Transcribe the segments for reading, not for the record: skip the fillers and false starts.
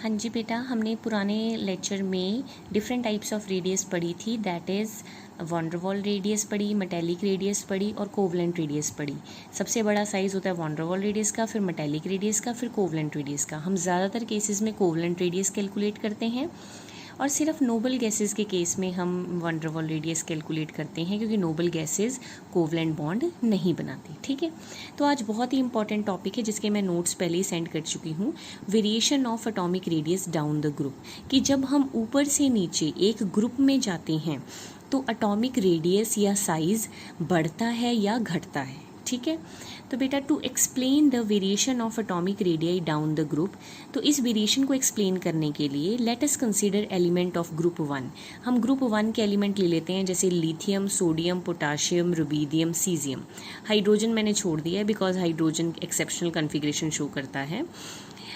हाँ जी बेटा, हमने पुराने लेक्चर में डिफरेंट टाइप्स ऑफ रेडियस पढ़ी थी। That is van der Waals radius पढ़ी, मेटेलिक रेडियस पढ़ी और कोवलेंट रेडियस पढ़ी। सबसे बड़ा साइज़ होता है वॉन डेर वाल रेडियस का, फिर मेटेलिक रेडियस का, फिर कोवलेंट रेडियस का। हम ज़्यादातर केसेस में कोवलेंट रेडियस कैलकुलेट करते हैं और सिर्फ नोबल गैसेस के केस में हम van der Waals radius calculate करते हैं, क्योंकि नोबल गैसेस कोवलेंट बॉन्ड नहीं बनाती। ठीक है, तो आज बहुत ही इंपॉर्टेंट टॉपिक है जिसके मैं नोट्स पहले ही सेंड कर चुकी हूँ। Variation of atomic radius down the group, कि जब हम ऊपर से नीचे एक ग्रुप में जाते हैं तो एटॉमिक रेडियस या साइज बढ़ता है या घटता है। ठीक है, तो बेटा to explain the variation of atomic radii down the group, तो इस वेरिएशन को एक्सप्लेन करने के लिए let us consider element of group 1। हम ग्रुप 1 के एलिमेंट ले लेते हैं, जैसे lithium, sodium, potassium, rubidium, caesium. Hydrogen मैंने छोड़ दिया है because hydrogen exceptional configuration show करता है।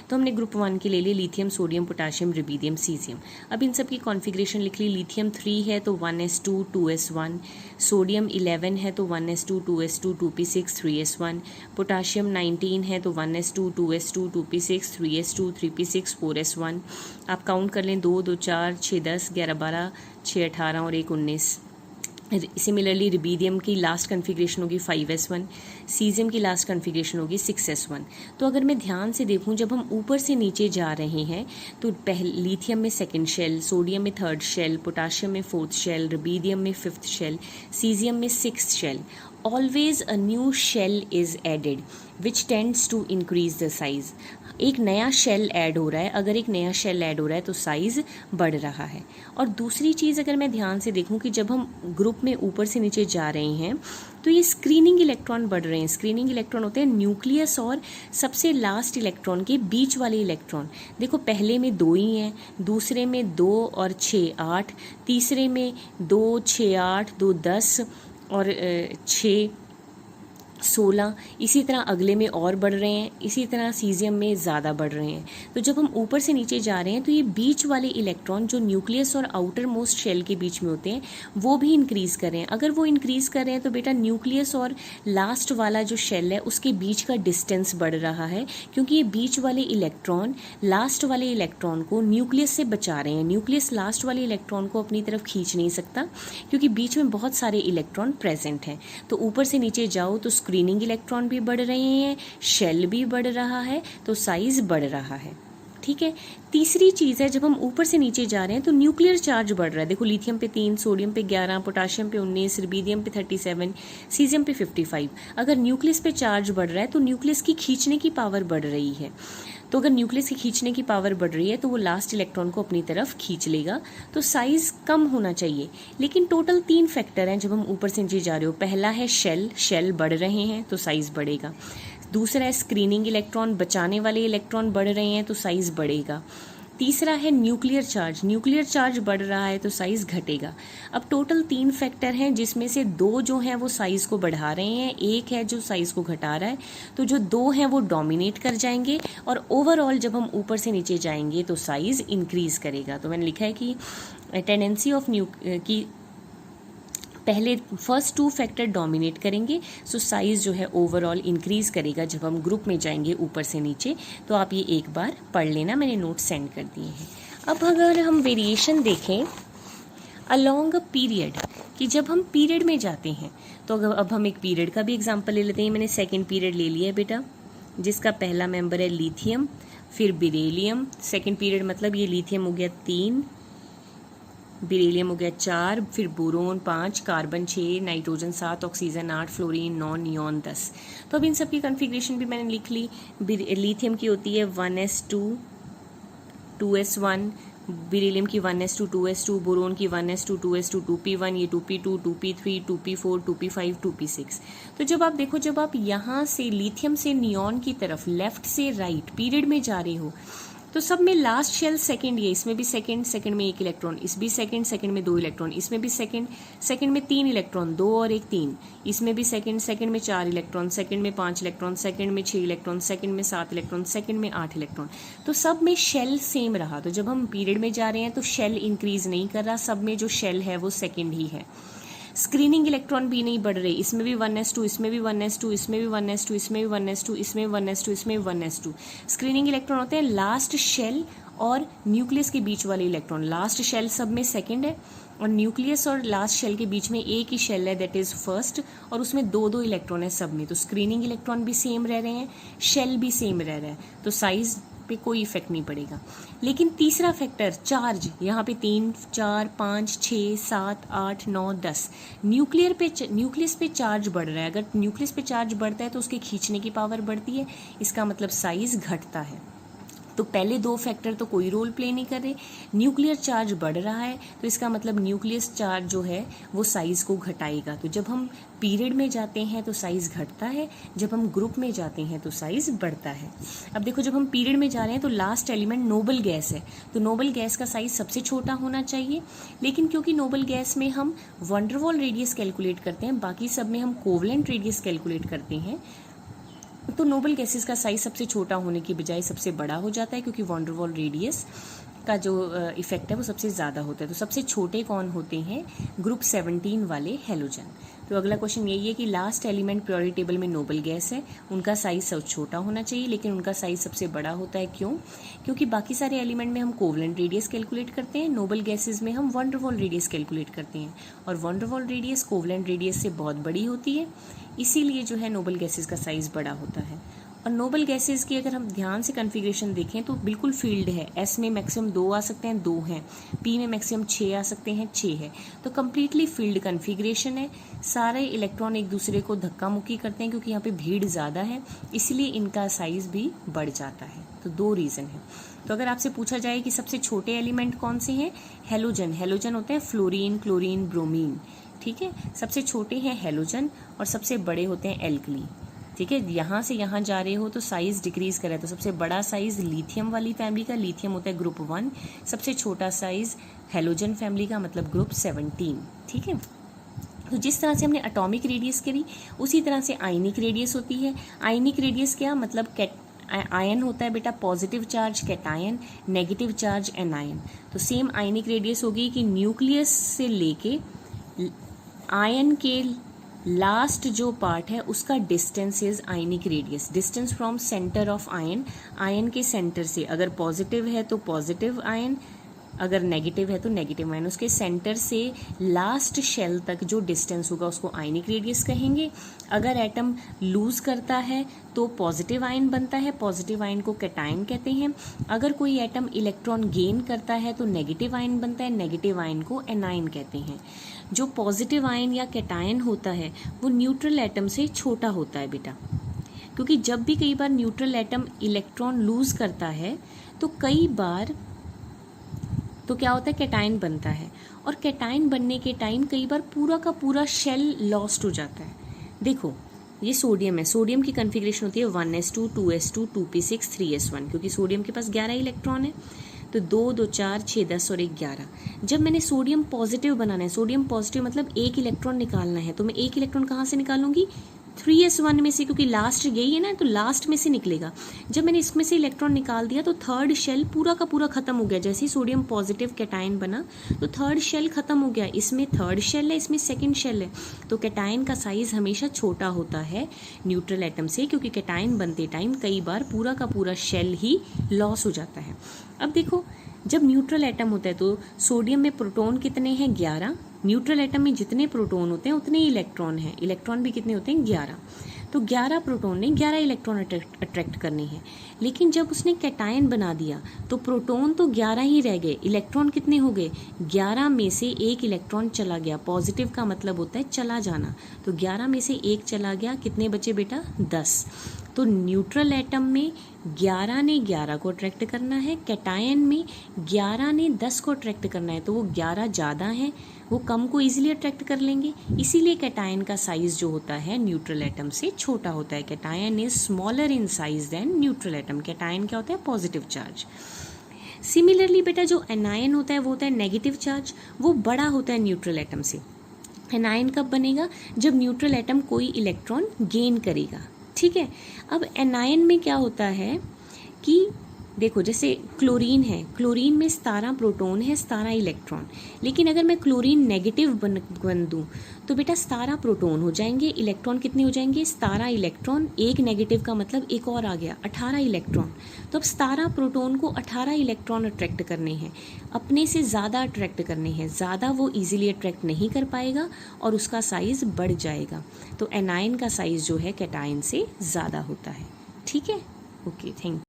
तो हमने ग्रुप 1 के ले लिए lithium, sodium, potassium, rubidium, caesium. अब इन सब की कॉन्फ़िगरेशन लिख ली। लिथियम 3 है तो 1s2 2s1, सोडियम 11 है तो 1s2 2s2 2p6 3s1, potassium 19 है तो 1s2 2s2 2p6 3s2 3p6 4s1। आप काउंट कर लें, 2 2 4 6 10 11 12 6 18 और 1 19। सिमिलरली रुबीडियम की लास्ट कॉन्फ़िगरेशन होगी 5s1, सीजियम की लास्ट कॉन्फ़िगरेशन होगी 6s1। तो अगर मैं ध्यान से देखूं, जब हम ऊपर से नीचे जा रहे हैं तो पहले लिथियम में सेकंड शेल, सोडियम में थर्ड शेल, पोटाशियम में फोर्थ शेल, रुबीडियम में फिफ्थ शेल, सीजियम में sixth shell. Always a new shell is added which tends to increase the size. एक नया शेल ऐड हो रहा है, अगर एक नया शेल ऐड हो रहा है तो साइज़ बढ़ रहा है। और दूसरी चीज़ अगर मैं ध्यान से देखूं कि जब हम ग्रुप में ऊपर से नीचे जा रहे हैं तो ये स्क्रीनिंग इलेक्ट्रॉन बढ़ रहे हैं। स्क्रीनिंग इलेक्ट्रॉन होते हैं न्यूक्लियस और सबसे लास्ट इलेक्ट्रॉन के बीच वाले इलेक्ट्रॉन। देखो पहले में 2 ही हैं, दूसरे में 2 और 6 8, तीसरे में 2 6 8 2 10 और 6 16, इसी तरह अगले में और बढ़ रहे हैं, इसी तरह सीजियम में ज़्यादा बढ़ रहे हैं। तो जब हम ऊपर से नीचे जा रहे हैं तो ये बीच वाले इलेक्ट्रॉन जो न्यूक्लियस और आउटर मोस्ट शेल के बीच में होते हैं वो भी इंक्रीज़ कर रहे हैं। अगर वो इंक्रीज़ कर रहे हैं तो बेटा न्यूक्लियस और लास्ट वाला जो शेल है उसके बीच का डिस्टेंस बढ़ रहा है, क्योंकि ये बीच वाले इलेक्ट्रॉन लास्ट वाले इलेक्ट्रॉन को न्यूक्लियस से बचा रहे हैं। न्यूक्लियस लास्ट वाले इलेक्ट्रॉन को अपनी तरफ खींच नहीं सकता क्योंकि बीच में बहुत सारे इलेक्ट्रॉन प्रेजेंट हैं। तो ऊपर से नीचे जाओ तो स्क्रीनिंग इलेक्ट्रॉन भी बढ़ रहे हैं, शेल भी बढ़ रहा है, तो साइज बढ़ रहा है। ठीक है, तीसरी चीज़ है, जब हम ऊपर से नीचे जा रहे हैं तो न्यूक्लियर चार्ज बढ़ रहा है। देखो लिथियम पे 3, सोडियम पे 11, पोटाशियम पे 19, रुबीडियम पे 37, सीजियम पे 55। अगर न्यूक्लियस पे चार्ज बढ़ रहा है तो न्यूक्लियस की खींचने की पावर बढ़ रही है। तो अगर न्यूक्लियस की खींचने की पावर बढ़ रही है तो वो लास्ट इलेक्ट्रॉन को अपनी तरफ खींच लेगा, तो साइज कम होना चाहिए। लेकिन टोटल 3 फैक्टर हैं जब हम ऊपर से नीचे जा रहे हो। पहला है शेल बढ़ रहे हैं तो साइज बढ़ेगा। दूसरा है स्क्रीनिंग इलेक्ट्रॉन, बचाने वाले इलेक्ट्रॉन बढ़ रहे हैं तो साइज बढ़ेगा। तीसरा है न्यूक्लियर चार्ज बढ़ रहा है तो साइज घटेगा। अब टोटल 3 फैक्टर हैं जिसमें से 2 जो हैं वो साइज को बढ़ा रहे हैं, 1 है जो साइज को घटा रहा है। तो जो 2 हैं वो डोमिनेट कर जाएंगे और ओवरऑल जब हम ऊपर से नीचे जाएंगे तो साइज इंक्रीज करेगा। तो मैंने लिखा है कि टेंडेंसी ऑफ की पहले फर्स्ट 2 फैक्टर डोमिनेट करेंगे, सो साइज़ जो है ओवरऑल इंक्रीज़ करेगा जब हम ग्रुप में जाएंगे ऊपर से नीचे। तो आप ये एक बार पढ़ लेना, मैंने नोट सेंड कर दिए हैं। अब अगर हम वेरिएशन देखें अलोंग अ पीरियड, कि जब हम पीरियड में जाते हैं तो अब हम एक पीरियड का भी एग्जांपल ले लेते हैं। मैंने सेकेंड पीरियड ले लिया है बेटा, जिसका पहला मेंबर है लिथियम, फिर बेरिलियम। सेकेंड पीरियड मतलब ये लिथियम हो गया 3, बेरिलियम हो गया 4, फिर boron 5, carbon 6, nitrogen 7, oxygen 8, fluorine 9, neon 10। तो अब इन सब की कॉन्फ़िगरेशन भी मैंने लिख ली। लिथियम की होती है 1s2 2s1, बेरिलियम की 1s2 2s2, बोरोन की 1s2 2s2 2p1, ये 2p2 2p3 2p4 2p5 2p6। तो जब आप देखो, जब आप यहाँ से लिथियम से नियॉन की तरफ लेफ्ट से राइट पीरियड में जा रहे हो तो सब में लास्ट शेल सेकंड, ये इसमें भी सेकंड में 1 इलेक्ट्रॉन, इस भी सेकंड में 2 इलेक्ट्रॉन, इसमें भी सेकंड में 3 इलेक्ट्रॉन, 2 और 1 3, इसमें भी सेकंड में 4 इलेक्ट्रॉन, सेकंड में 5 इलेक्ट्रॉन, सेकंड में 6 इलेक्ट्रॉन, सेकंड में 7 इलेक्ट्रॉन, सेकंड में 8 इलेक्ट्रॉन। तो सब में शेल सेम रहा। तो जब हम पीरियड में जा रहे हैं तो शेल इंक्रीज नहीं कर रहा, सब में जो शेल है वो सेकेंड ही है। स्क्रीनिंग इलेक्ट्रॉन भी नहीं बढ़ रहे, इसमें भी 1s2, इसमें भी 1s2, इसमें भी 1s2, इसमें भी 1s2, इसमें भी 1s2, इसमें भी 1s2। स्क्रीनिंग इलेक्ट्रॉन होते हैं लास्ट शेल और न्यूक्लियस के बीच वाले इलेक्ट्रॉन, लास्ट शेल सब में सेकंड है और न्यूक्लियस और लास्ट शेल के बीच में एक ही शेल है दैट इज फर्स्ट, और उसमें दो दो इलेक्ट्रॉन है सब में, तो स्क्रीनिंग इलेक्ट्रॉन भी सेम रह रहे हैं, शेल भी सेम रह रहा है, तो साइज पे कोई इफेक्ट नहीं पड़ेगा। लेकिन तीसरा फैक्टर चार्ज, यहाँ पे 3, 4, 5, 6, 7, 8, 9, 10 न्यूक्लियस पे चार्ज बढ़ रहा है। अगर न्यूक्लियस पे चार्ज बढ़ता है तो उसके खींचने की पावर बढ़ती है, इसका मतलब साइज घटता है। तो पहले दो फैक्टर तो कोई रोल प्ले नहीं कर रहे, न्यूक्लियर चार्ज बढ़ रहा है तो इसका मतलब न्यूक्लियस चार्ज जो है वो साइज को घटाएगा। तो जब हम पीरियड में जाते हैं तो साइज घटता है, जब हम ग्रुप में जाते हैं तो साइज बढ़ता है। अब देखो, जब हम पीरियड में जा रहे हैं तो लास्ट एलिमेंट नोबल गैस है, तो नोबल गैस का साइज सबसे छोटा होना चाहिए, लेकिन क्योंकि नोबल गैस में हम वैन डर वाल रेडियस कैलकुलेट करते हैं, बाकी सब में हम कोवलेंट रेडियस कैलकुलेट करते हैं, तो नोबल गैसेस का साइज सबसे छोटा होने की बजाय सबसे बड़ा हो जाता है, क्योंकि वैन डर वाल रेडियस का जो इफेक्ट है वो सबसे ज़्यादा होता है। तो सबसे छोटे कौन होते हैं? ग्रुप 17 वाले हेलोजन। तो अगला क्वेश्चन यही है कि लास्ट एलिमेंट पीरियोडिक टेबल में नोबल गैस है, उनका साइज सब छोटा होना चाहिए लेकिन उनका साइज सबसे बड़ा होता है। क्यों? क्योंकि बाकी सारे एलिमेंट में हम कोवलेंट रेडियस कैलकुलेट करते हैं, नोबल गैसेज में हम वैन डर वाल रेडियस कैलकुलेट करते हैं, और वैन डर वाल रेडियस कोवलेंट रेडियस से बहुत बड़ी होती है, इसीलिए जो है नोबल गैसेज का साइज बड़ा होता है। और नोबल गैसेस की अगर हम ध्यान से कन्फिग्रेशन देखें तो बिल्कुल फील्ड है, एस में मैक्सिमम 2 आ सकते हैं, 2 हैं, पी में मैक्सिमम 6 आ सकते हैं, 6 है, तो कम्प्लीटली फील्ड कन्फिग्रेशन है। सारे इलेक्ट्रॉन एक दूसरे को धक्का मुक्की करते हैं, क्योंकि यहाँ पे भीड़ ज़्यादा है इसलिए इनका साइज भी बढ़ जाता है। तो 2 रीज़न है। तो अगर आपसे पूछा जाए कि सबसे छोटे एलिमेंट कौन से हैं? हेलोजन। हेलोजन होते हैं फ्लोरीन, क्लोरीन, ब्रोमीन, ठीक है, सबसे छोटे हैं हेलोजन और सबसे बड़े होते हैं एल्कली। ठीक है, यहाँ से यहाँ जा रहे हो तो साइज डिक्रीज कर रहा है, तो सबसे बड़ा साइज लिथियम वाली फैमिली का, लिथियम होता है ग्रुप 1, सबसे छोटा साइज हेलोजन फैमिली का, मतलब ग्रुप 17। ठीक है, तो जिस तरह से हमने एटॉमिक रेडियस करी उसी तरह से आयनिक रेडियस होती है। आयनिक रेडियस क्या मतलब? आयन होता है बेटा positive charge cation, negative charge anion. तो सेम आयनिक रेडियस होगी कि न्यूक्लियस से लेके आयन के लास्ट जो पार्ट है उसका distance is ionic radius, distance from centre of ion, ion के सेंटर से, अगर पॉजिटिव है तो पॉजिटिव आयन, अगर नेगेटिव है तो नेगेटिव आयन, उसके सेंटर से लास्ट शेल तक जो डिस्टेंस होगा उसको आयनिक रेडियस कहेंगे। अगर एटम लूज करता है तो पॉजिटिव आयन बनता है, पॉजिटिव आयन को कैटायन कहते हैं। अगर कोई एटम इलेक्ट्रॉन गेन करता है तो नेगेटिव आयन बनता है, नेगेटिव आयन को एनायन कहते हैं। जो पॉजिटिव आयन या कैटायन होता है वो न्यूट्रल एटम से छोटा होता है बेटा, क्योंकि जब भी कई बार न्यूट्रल एटम इलेक्ट्रॉन लूज करता है तो कई बार तो क्या होता है? कैटायन बनता है, और कैटायन बनने के टाइम कई बार पूरा का पूरा शेल लॉस्ट हो जाता है। देखो ये सोडियम है, सोडियम की कन्फिग्रेशन होती है 1s2 2s2 2p6 3s1, क्योंकि सोडियम के पास 11 इलेक्ट्रॉन है, तो 2 2 4 6 10 और 1 11। जब मैंने सोडियम पॉजिटिव बनाना है, सोडियम पॉजिटिव मतलब एक इलेक्ट्रॉन निकालना है, तो मैं एक इलेक्ट्रॉन कहाँ से निकालूंगी? 3s1 में से, क्योंकि लास्ट यही है ना, तो लास्ट में से निकलेगा। जब मैंने इसमें से इलेक्ट्रॉन निकाल दिया तो थर्ड शेल पूरा का पूरा खत्म हो गया। जैसे ही सोडियम पॉजिटिव कैटायन बना तो थर्ड शेल खत्म हो गया, इसमें थर्ड शेल है, इसमें सेकंड शेल है, तो कैटायन का साइज हमेशा छोटा होता है न्यूट्रल एटम से, क्योंकि कैटायन बनते टाइम कई बार पूरा का पूरा शेल ही लॉस हो जाता है। अब देखो, जब न्यूट्रल एटम होता है तो सोडियम में प्रोटॉन कितने हैं? 11। न्यूट्रल एटम में जितने प्रोटॉन होते हैं उतने ही इलेक्ट्रॉन हैं, इलेक्ट्रॉन भी कितने होते हैं? 11। तो 11 प्रोटॉन ने 11 इलेक्ट्रॉन अट्रैक्ट करने हैं, लेकिन जब उसने कैटायन बना दिया तो प्रोटॉन तो 11 ही रह गए, इलेक्ट्रॉन कितने हो गए? 11 में से एक इलेक्ट्रॉन चला गया। पॉजिटिव का मतलब होता है चला जाना, तो 11 में से एक चला गया, कितने बचे बेटा? 10। तो न्यूट्रल एटम में 11 ने 11 को अट्रैक्ट करना है, कैटायन में 11 ने 10 को अट्रैक्ट करना है, तो वो 11 ज़्यादा है, वो कम को इजीली अट्रैक्ट कर लेंगे, इसीलिए कैटायन का साइज जो होता है न्यूट्रल एटम से छोटा होता है। Cation is smaller in size than neutral atom. Cation क्या होता है? Positive charge. सिमिलरली बेटा जो एनायन होता है वो होता है नेगेटिव चार्ज, वो बड़ा होता है न्यूट्रल एटम से। एनायन कब बनेगा? जब न्यूट्रल एटम कोई इलेक्ट्रॉन गेन करेगा। ठीक है, अब एनायन में क्या होता है कि देखो जैसे क्लोरीन है, क्लोरीन में 17 प्रोटॉन है, 17 इलेक्ट्रॉन, लेकिन अगर मैं क्लोरीन नेगेटिव बन दूँ तो बेटा 17 प्रोटॉन हो जाएंगे, इलेक्ट्रॉन कितने हो जाएंगे, 17 इलेक्ट्रॉन, एक नेगेटिव का मतलब एक और आ गया 18 इलेक्ट्रॉन। तो अब 17 प्रोटॉन को 18 इलेक्ट्रॉन अट्रैक्ट करने हैं, अपने से ज़्यादा अट्रैक्ट करने हैं, ज़्यादा वो ईजिली अट्रैक्ट नहीं कर पाएगा और उसका साइज़ बढ़ जाएगा। तो एनायन का साइज़ जो है कैटायन से ज़्यादा होता है। ठीक है, ओके, थैंक यू।